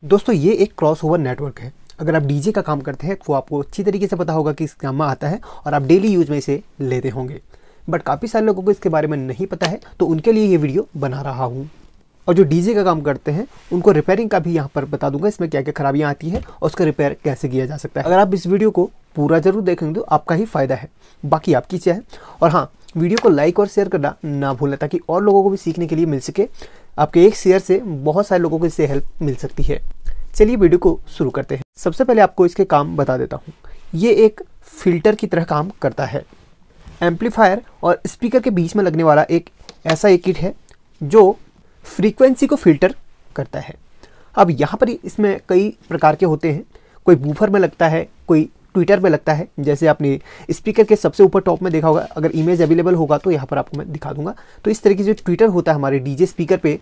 दोस्तों ये एक क्रॉसओवर नेटवर्क है। अगर आप डीजे का काम करते हैं तो आपको अच्छी तरीके से पता होगा कि इस काम में आता है और आप डेली यूज में इसे लेते होंगे। बट काफ़ी सारे लोगों को इसके बारे में नहीं पता है, तो उनके लिए ये वीडियो बना रहा हूँ। और जो डीजे का काम करते हैं उनको रिपेयरिंग का भी यहाँ पर बता दूंगा, इसमें क्या क्या खराबियाँ आती है और उसका रिपेयर कैसे किया जा सकता है। अगर आप इस वीडियो को पूरा जरूर देखेंगे तो आपका ही फायदा है, बाकी आपकी इच्छा है। और हाँ, वीडियो को लाइक और शेयर करना ना भूलें ताकि और लोगों को भी सीखने के लिए मिल सके। आपके एक शेयर से बहुत सारे लोगों को इससे हेल्प मिल सकती है। चलिए वीडियो को शुरू करते हैं। सबसे पहले आपको इसके काम बता देता हूँ। ये एक फिल्टर की तरह काम करता है। एम्पलीफायर और स्पीकर के बीच में लगने वाला एक ऐसा किट है जो फ्रीक्वेंसी को फिल्टर करता है। अब यहाँ पर इसमें कई प्रकार के होते हैं। कोई बूफर में लगता है, कोई ट्विटर में लगता है। जैसे आपने स्पीकर के सबसे ऊपर टॉप में देखा होगा, अगर इमेज अवेलेबल होगा तो यहाँ पर आपको मैं दिखा दूंगा। तो इस तरीके से जो ट्विटर होता है हमारे डीजे स्पीकर पे,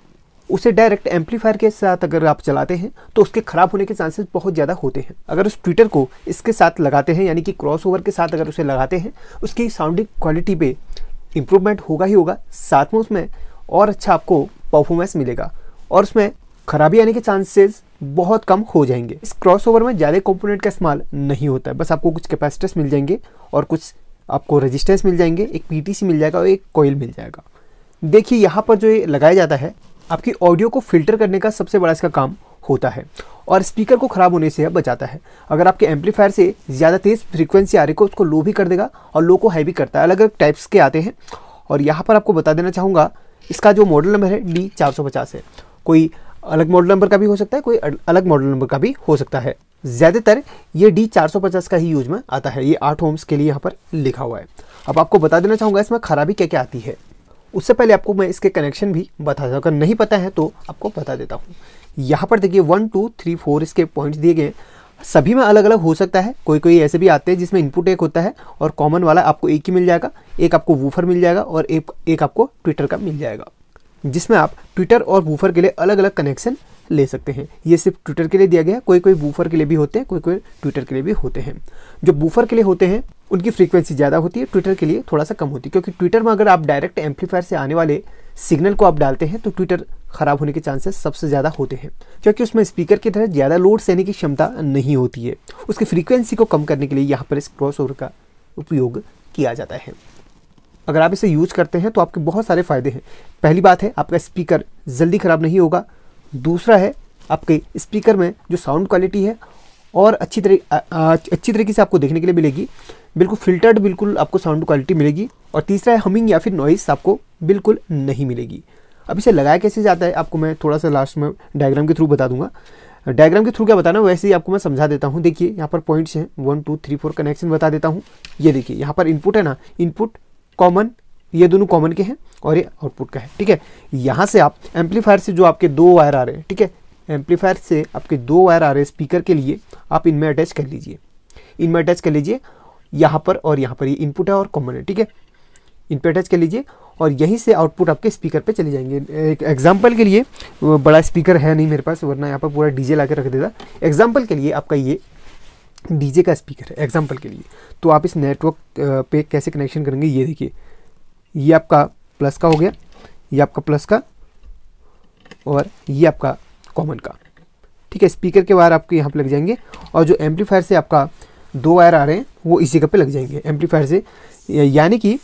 उसे डायरेक्ट एम्पलीफायर के साथ अगर आप चलाते हैं तो उसके खराब होने के चांसेस बहुत ज़्यादा होते हैं। अगर उस ट्विटर को इसके साथ लगाते हैं, यानी कि क्रॉसओवर के साथ अगर उसे लगाते हैं, उसकी साउंडिंग क्वालिटी पे इम्प्रूवमेंट होगा ही होगा, साथ में उसमें और अच्छा आपको परफॉर्मेंस मिलेगा और उसमें खराबी आने के चांसेस बहुत कम हो जाएंगे। इस क्रॉसओवर में ज़्यादा कंपोनेंट का इस्तेमाल नहीं होता है, बस आपको कुछ कैपेसिटर्स मिल जाएंगे और कुछ आपको रेजिस्टेंस मिल जाएंगे, एक पीटीसी मिल जाएगा और एक कॉइल मिल जाएगा। देखिए यहाँ पर जो ये लगाया जाता है, आपकी ऑडियो को फिल्टर करने का सबसे बड़ा इसका काम होता है और स्पीकर को ख़राब होने से बचाता है। अगर आपके एम्पलीफायर से ज़्यादा तेज़ फ्रीक्वेंसी आ रही है उसको लो भी कर देगा और लो को हाई भी करता है। अलग अलग टाइप्स के आते हैं और यहाँ पर आपको बता देना चाहूँगा, इसका जो मॉडल नंबर है D450 है। कोई अलग मॉडल नंबर का भी हो सकता है, कोई अलग मॉडल नंबर का भी हो सकता है। ज़्यादातर ये D450 का ही यूज में आता है। ये 8 ओम्स के लिए यहाँ पर लिखा हुआ है। अब आपको बता देना चाहूँगा इसमें खराबी क्या क्या आती है। उससे पहले आपको मैं इसके कनेक्शन भी बता देता हूँ, अगर नहीं पता है तो आपको बता देता हूँ। यहाँ पर देखिए 1 2 3 4 इसके पॉइंट्स दिए गए हैं। सभी में अलग अलग हो सकता है, कोई कोई ऐसे भी आते हैं जिसमें इनपुट एक होता है और कॉमन वाला आपको एक ही मिल जाएगा। एक आपको वूफर मिल जाएगा और एक आपको ट्विटर का मिल जाएगा, जिसमें आप ट्विटर और वूफर के लिए अलग अलग कनेक्शन ले सकते हैं। ये सिर्फ ट्विटर के लिए दिया गया है, कोई कोई वूफर के लिए भी होते हैं, कोई कोई ट्विटर के लिए भी होते हैं। जो वूफर के लिए होते हैं उनकी फ्रीक्वेंसी ज़्यादा होती है, ट्विटर के लिए थोड़ा सा कम होती है, क्योंकि ट्विटर में अगर आप डायरेक्ट एम्पलीफायर से आने वाले सिग्नल को आप डालते हैं तो ट्विटर ख़राब होने के चांसेस सबसे ज़्यादा होते हैं, क्योंकि उसमें स्पीकर की तरह ज़्यादा लोड सहने की क्षमता नहीं होती है। उसकी फ्रीक्वेंसी को कम करने के लिए यहाँ पर इस क्रॉसओवर का उपयोग किया जाता है। अगर आप इसे यूज़ करते हैं तो आपके बहुत सारे फ़ायदे हैं। पहली बात है, आपका स्पीकर जल्दी ख़राब नहीं होगा। दूसरा है, आपके स्पीकर में जो साउंड क्वालिटी है और अच्छी तरीके से आपको देखने के लिए मिलेगी, बिल्कुल फिल्टर्ड बिल्कुल आपको साउंड क्वालिटी मिलेगी। और तीसरा है, हमिंग या फिर नॉइस आपको बिल्कुल नहीं मिलेगी। अब इसे लगाया कैसे जाता है आपको मैं थोड़ा सा लास्ट में डायग्राम के थ्रू बता दूंगा। डायग्राम के थ्रू क्या बताना वैसे ही आपको मैं समझा देता हूँ। देखिए यहाँ पर पॉइंट्स हैं, 1 2 3 4 कनेक्शन बता देता हूँ। ये देखिए यहाँ पर इनपुट है ना, इनपुट कॉमन, ये दोनों कॉमन के हैं और ये आउटपुट का है। ठीक है, यहाँ से आप एम्पलीफायर से जो आपके 2 वायर आ रहे हैं, ठीक है, एम्पलीफायर से आपके 2 वायर आ रहे हैं स्पीकर के लिए, आप इनमें अटैच कर लीजिए, इनमें अटैच कर लीजिए। यहाँ पर और यहाँ पर ये इनपुट है और कॉमन है, ठीक है, इन पर अटैच कर लीजिए और यहीं से आउटपुट आपके स्पीकर पे चले जाएंगे। एक एग्जांपल के लिए, बड़ा स्पीकर है नहीं मेरे पास, वरना यहाँ पर पूरा डीजे ला के रख देता। एग्जांपल के लिए आपका ये डीजे का स्पीकर है, एग्जांपल के लिए। तो आप इस नेटवर्क पे कैसे कनेक्शन करेंगे, ये देखिए, ये आपका प्लस का हो गया, ये आपका प्लस का और ये आपका कॉमन का, ठीक है। स्पीकर के वायर आपके यहाँ पे लग जाएंगे और जो एम्पलीफायर से आपका 2 वायर आ रहे हैं वो इसी जगह पे लग जाएंगे एम्पलीफायर से, यानी कि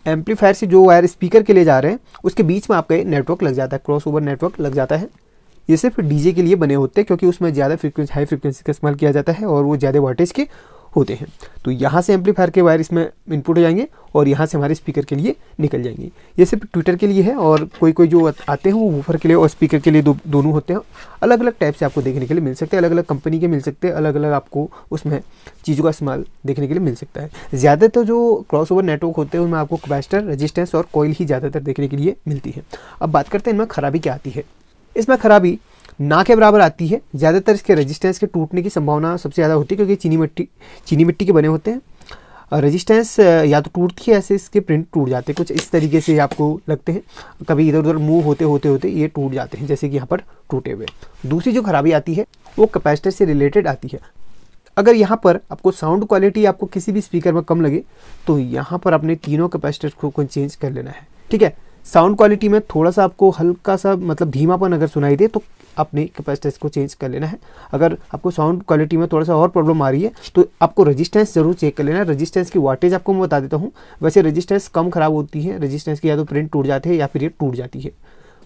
एम्पलीफायर से जो वायर स्पीकर के लिए जा रहे हैं उसके बीच में आपका नेटवर्क लग जाता है, क्रॉसओवर नेटवर्क लग जाता है। ये सिर्फ डीजे के लिए बने होते हैं क्योंकि उसमें ज़्यादा फ्रीक्वेंसी, हाई फ्रीक्वेंसी का इस्तेमाल किया जाता है और वो ज़्यादा वोल्टेज के होते हैं। तो यहाँ से एम्पलीफायर के वायर इसमें इनपुट हो जाएंगे और यहाँ से हमारे स्पीकर के लिए निकल जाएंगे। ये सिर्फ ट्विटर के लिए है और कोई कोई जो आते हैं वो वूफर के लिए और स्पीकर के लिए दोनों होते हैं। अलग अलग टाइप से आपको देखने के लिए मिल सकते हैं, अलग अलग कंपनी के मिल सकते हैं, अलग अलग आपको उसमें चीज़ों का इस्तेमाल देखने के लिए मिल सकता है। ज़्यादातर जो क्रॉसओवर नेटवर्क होते हैं उनमें आपको कैपेसिटर, रेजिस्टेंस और कॉइल ही ज़्यादातर देखने के लिए मिलती है। अब बात करते हैं इनमें खराबी क्या आती है। इसमें खराबी ना के बराबर आती है। ज़्यादातर इसके रेजिस्टेंस के टूटने की संभावना सबसे ज़्यादा होती है क्योंकि चीनी मिट्टी के बने होते हैं। रेजिस्टेंस या तो टूटती है, ऐसे इसके प्रिंट टूट जाते हैं, कुछ इस तरीके से आपको लगते हैं, कभी इधर उधर मूव होते होते ये टूट जाते हैं, जैसे कि यहाँ पर टूटे हुए। दूसरी जो खराबी आती है वो कैपेसिटर से रिलेटेड आती है। अगर यहाँ पर आपको साउंड क्वालिटी आपको किसी भी स्पीकर में कम लगे तो यहाँ पर अपने तीनों कैपेसिटर को चेंज कर लेना है, ठीक है। साउंड क्वालिटी में थोड़ा सा आपको हल्का सा मतलब धीमापन अगर सुनाई दे तो अपने कैपेसिटेंस को चेंज कर लेना है। अगर आपको साउंड क्वालिटी में थोड़ा सा और प्रॉब्लम आ रही है तो आपको रेजिस्टेंस जरूर चेक कर लेना है। रेजिस्टेंस की वाटेज आपको मैं बता देता हूँ। वैसे रेजिस्टेंस कम खराब होती है, रेजिस्टेंस की या तो प्रिंट टूट जाते हैं या फिर ये टूट जाती है।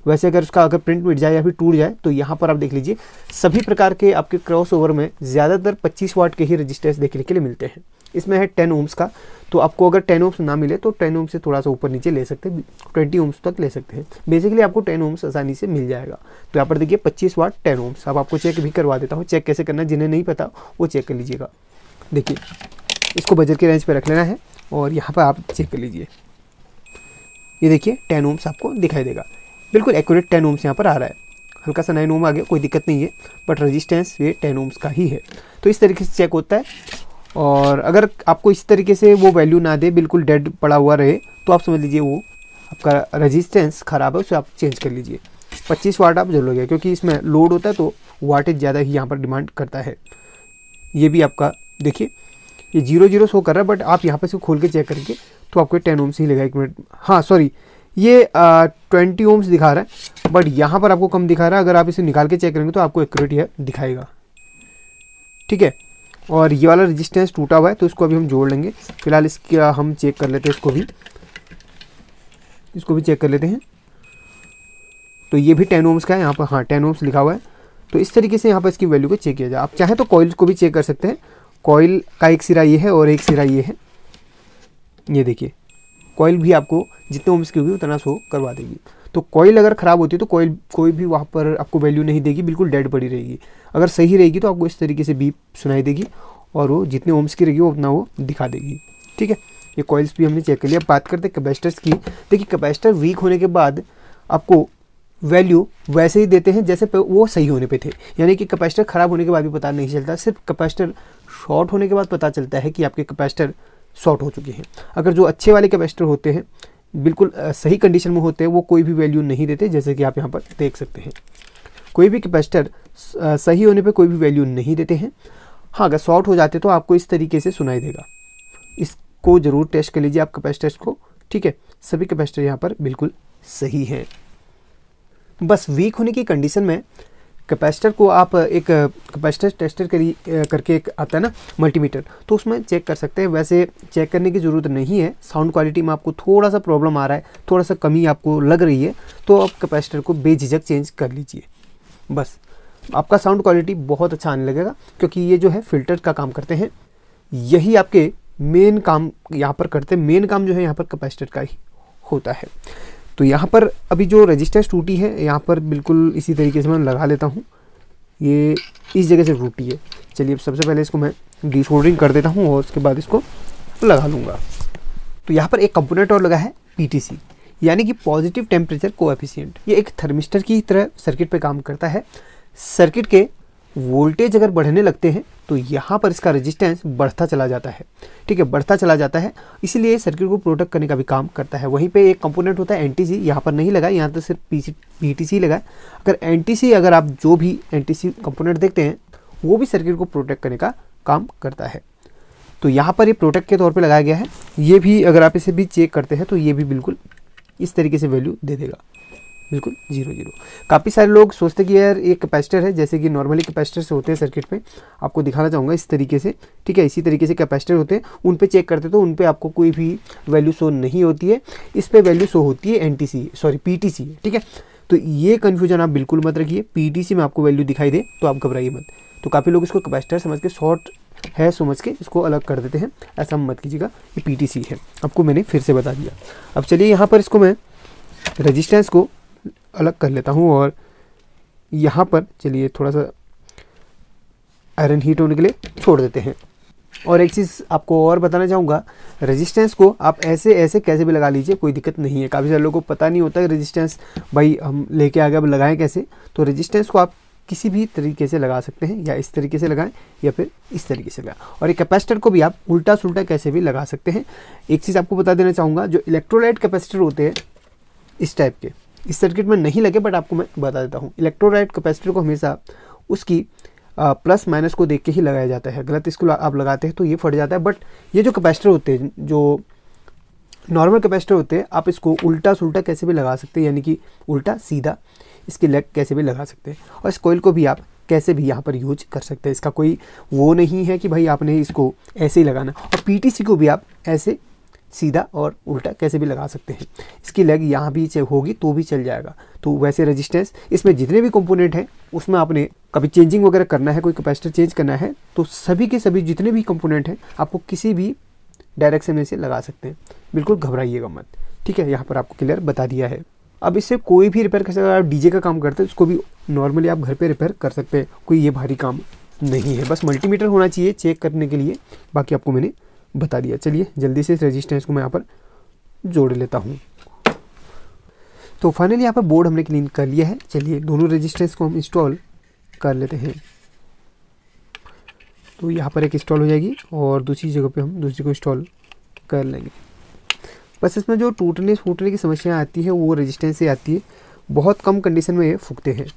वैसे अगर प्रिंट मिट जाए या फिर टूट जाए तो यहाँ पर आप देख लीजिए सभी प्रकार के आपके क्रॉस ओवर में ज़्यादातर 25 वाट के ही रेजिस्टेंस देखने के लिए मिलते हैं। इसमें है 10 ओम्स का, तो आपको अगर 10 ओम्स ना मिले तो 10 ओम्स से थोड़ा सा ऊपर नीचे ले सकते हैं, 20 ओम्स तक ले सकते हैं। बेसिकली आपको 10 ओम्स आसानी से मिल जाएगा। तो यहाँ पर देखिए 25 वाट 10 ओम्स। अब आपको चेक भी करवा देता हूँ, चेक कैसे करना है, जिन्हें नहीं पता वो चेक कर लीजिएगा। देखिए इसको बजर के रेंज पर रख लेना है और यहाँ पर आप चेक कर लीजिए। ये देखिए 10 ओम्स आपको दिखाई देगा, बिल्कुल एक्यूरेट 10 ओम्स यहाँ पर आ रहा है। हल्का सा 9 ओम आ गया, कोई दिक्कत नहीं है, बट रेजिस्टेंस ये 10 ओम्स का ही है। तो इस तरीके से चेक होता है। और अगर आपको इस तरीके से वो वैल्यू ना दे, बिल्कुल डेड पड़ा हुआ रहे, तो आप समझ लीजिए वो आपका रेजिस्टेंस ख़राब है, उसे आप चेंज कर लीजिए। 25 वाट आप जरूर लगे, क्योंकि इसमें लोड होता है तो वाटेज ज़्यादा ही यहाँ पर डिमांड करता है। ये भी आपका देखिए ये 0 शो कर रहा है, बट आप यहाँ पर से खोल के चेक करेंगे तो आपको 10 ओम्स ही लगेगा। 1 मिनट, हाँ सॉरी, ये 20 ओम्स दिखा रहा है, बट यहाँ पर आपको कम दिखा रहा है। अगर आप इसे निकाल के चेक करेंगे तो आपको एक्यूरेट यह दिखाएगा, ठीक है। और ये वाला रेजिस्टेंस टूटा हुआ है तो इसको अभी हम जोड़ लेंगे। फिलहाल इसका हम चेक कर लेते हैं, इसको भी चेक कर लेते हैं। तो ये भी 10 ओम्स का है, यहाँ पर हाँ 10 ओम्स लिखा हुआ है। तो इस तरीके से यहाँ पर इसकी वैल्यू को चेक किया जाए। आप चाहें तो कॉइल को भी चेक कर सकते हैं। कॉइल का एक सिरा ये है और एक सिरा ये है। ये देखिए कॉइल भी आपको जितने ओम्स की होगी उतना शो करवा देगी। तो कॉइल अगर ख़राब होती है तो कॉइल कोई भी वहाँ पर आपको वैल्यू नहीं देगी, बिल्कुल डेड पड़ी रहेगी। अगर सही रहेगी तो आपको इस तरीके से बीप सुनाई देगी और वो जितने ओम्स की रहेगी वो उतना वो दिखा देगी, ठीक है। ये कॉइल्स भी हमने चेक कर लिया। अब बात करते हैं कैपेसिटर्स की। देखिए कैपेसिटर वीक होने के बाद आपको वैल्यू वैसे ही देते हैं जैसे वो सही होने पे थे, यानी कि कैपेसिटर ख़राब होने के बाद भी पता नहीं चलता, सिर्फ कैपेसिटर शॉर्ट होने के बाद पता चलता है कि आपके कैपेसिटर शॉर्ट हो चुके हैं। अगर जो अच्छे वाले कैपेसिटर होते हैं, बिल्कुल सही कंडीशन में होते हैं, वो कोई भी वैल्यू नहीं देते, जैसे कि आप यहाँ पर देख सकते हैं। कोई भी कैपेसिटर सही होने पे कोई भी वैल्यू नहीं देते हैं। हाँ अगर शॉर्ट हो जाते तो आपको इस तरीके से सुनाई देगा। इसको ज़रूर टेस्ट कर लीजिए आप कैपेसिटर्स को, ठीक है। सभी कैपेसिटर यहाँ पर बिल्कुल सही हैं। बस वीक होने की कंडीशन में कैपेसिटर को आप एक कैपेसिटर टेस्टर करके एक आता है ना मल्टीमीटर, तो उसमें चेक कर सकते हैं। वैसे चेक करने की ज़रूरत नहीं है। साउंड क्वालिटी में आपको थोड़ा सा प्रॉब्लम आ रहा है, थोड़ा सा कमी आपको लग रही है, तो आप कैपेसिटर को बेझिझक चेंज कर लीजिए। बस आपका साउंड क्वालिटी बहुत अच्छा आने लगेगा, क्योंकि ये जो है फिल्टर का काम करते हैं। यही आपके मेन काम यहाँ पर करते हैं। मेन काम जो है यहाँ पर कैपेसिटर का ही होता है। तो यहाँ पर अभी जो रेजिस्टेंस टूटी है, यहाँ पर बिल्कुल इसी तरीके से मैं लगा लेता हूँ। ये इस जगह से टूटी है। चलिए सबसे पहले इसको मैं डिसोल्डरिंग कर देता हूँ और उसके बाद इसको लगा लूँगा। तो यहाँ पर एक कंपोनेंट और लगा है PTC, यानी कि पॉजिटिव टेम्परेचर कोएफिशिएंट। ये एक थर्मिस्टर की तरह सर्किट पे काम करता है। सर्किट के वोल्टेज अगर बढ़ने लगते हैं तो यहाँ पर इसका रेजिस्टेंस बढ़ता चला जाता है, ठीक है, बढ़ता चला जाता है। इसीलिए सर्किट को प्रोटेक्ट करने का भी काम करता है। वहीं पे एक कंपोनेंट होता है NTC, यहाँ पर नहीं लगा, यहाँ तो सिर्फ PTC लगा है। अगर NTC, अगर आप जो भी NTC कंपोनेंट देखते हैं वो भी सर्किट को प्रोटेक्ट करने का काम करता है। तो यहाँ पर ये प्रोटेक्ट के तौर पर लगाया गया है। ये भी अगर आप इसे भी चेक करते हैं तो ये भी बिल्कुल इस तरीके से वैल्यू दे देगा, बिल्कुल 0 काफ़ी सारे लोग सोचते कि यार ये कैपेसिटर है, जैसे कि नॉर्मली कैपेसिटर्स होते हैं सर्किट पे। आपको दिखाना चाहूँगा इस तरीके से, ठीक है। इसी तरीके से कैपेसिटर होते हैं, उन पे चेक करते तो उन पे आपको कोई भी वैल्यू शो नहीं होती है। इस पे वैल्यू शो होती है PTC है, ठीक है। तो ये कन्फ्यूजन आप बिल्कुल मत रखिए। PTC में आपको वैल्यू दिखाई दे तो आप घबराइए मत। तो काफ़ी लोग इसको कैपेसिटर समझ के, शॉर्ट है समझ के इसको अलग कर देते हैं, ऐसा मत कीजिएगा। ये PTC है, आपको मैंने फिर से बता दिया। अब चलिए यहाँ पर इसको मैं रेजिस्टेंस को अलग कर लेता हूँ और यहाँ पर चलिए थोड़ा सा आयरन हीट होने के लिए छोड़ देते हैं। और एक चीज़ आपको और बताना चाहूँगा, रेजिस्टेंस को आप ऐसे कैसे भी लगा लीजिए, कोई दिक्कत नहीं है। काफ़ी सारे लोगों को पता नहीं होता है रेजिस्टेंस भाई हम लेके आ गए, अब लगाएं कैसे। तो रेजिस्टेंस को आप किसी भी तरीके से लगा सकते हैं, या इस तरीके से लगाएं या फिर इस तरीके से लगाएं। और एक कैपेसिटर को भी आप उल्टा सुल्टा कैसे भी लगा सकते हैं। एक चीज़ आपको बता देना चाहूँगा, जो इलेक्ट्रोलाइट कैपेसिटर होते हैं इस टाइप के, इस सर्किट में नहीं लगे, बट आपको मैं बता देता हूँ। इलेक्ट्रोलाइट कैपेसिटर को हमेशा उसकी प्लस माइनस को देख के ही लगाया जाता है। गलत इसको आप लगाते हैं तो ये फट जाता है। बट ये जो कैपेसिटर होते हैं, जो नॉर्मल कैपेसिटर होते हैं, आप इसको उल्टा सुल्टा कैसे भी लगा सकते हैं, यानी कि उल्टा सीधा इसकी लेग कैसे भी लगा सकते हैं। और इस कॉइल को भी आप कैसे भी यहाँ पर यूज कर सकते हैं। इसका कोई वो नहीं है कि भाई आपने इसको ऐसे ही लगाना। और पीटीसी को भी आप ऐसे सीधा और उल्टा कैसे भी लगा सकते हैं। इसकी लेग यहाँ भी होगी तो भी चल जाएगा। तो वैसे रेजिस्टेंस इसमें जितने भी कंपोनेंट हैं उसमें आपने कभी चेंजिंग वगैरह करना है, कोई कैपेसिटर चेंज करना है, तो सभी के सभी जितने भी कंपोनेंट हैं आपको किसी भी डायरेक्शन में से लगा सकते हैं। बिल्कुल घबराइएगा मत, ठीक है। यहाँ पर आपको क्लियर बता दिया है। अब इससे कोई भी रिपेयर कर सकते हैं। अगर आप डीजे का काम करते हैं उसको भी नॉर्मली आप घर पे रिपेयर कर सकते हैं, कोई ये भारी काम नहीं है। बस मल्टीमीटर होना चाहिए चेक करने के लिए, बाकी आपको मैंने बता दिया। चलिए जल्दी से इस रेजिस्टेंस को मैं यहाँ पर जोड़ लेता हूँ। तो फाइनली यहाँ पर बोर्ड हमने क्लीन कर लिया है। चलिए दोनों रेजिस्टेंस को हम इंस्टॉल कर लेते हैं। तो यहाँ पर एक इंस्टॉल हो जाएगी और दूसरी जगह पे हम दूसरी को इंस्टॉल कर लेंगे। बस इसमें जो टूटने फूटने की समस्या आती है वो रेजिस्टेंस से आती है, बहुत कम कंडीशन में ये फूकते हैं।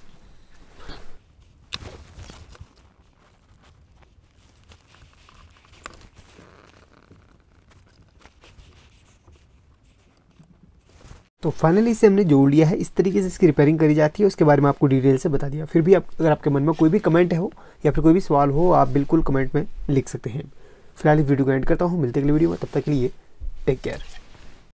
तो फाइनली इसे हमने जोड़ लिया है। इस तरीके से इसकी रिपेयरिंग करी जाती है, उसके बारे में आपको डिटेल से बता दिया। फिर भी अगर आपके मन में कोई भी कमेंट हो या फिर कोई भी सवाल हो, आप बिल्कुल कमेंट में लिख सकते हैं। फिलहाल इस वीडियो को एंड करता हूँ, मिलते अगले वीडियो में, तब तक के लिए टेक केयर।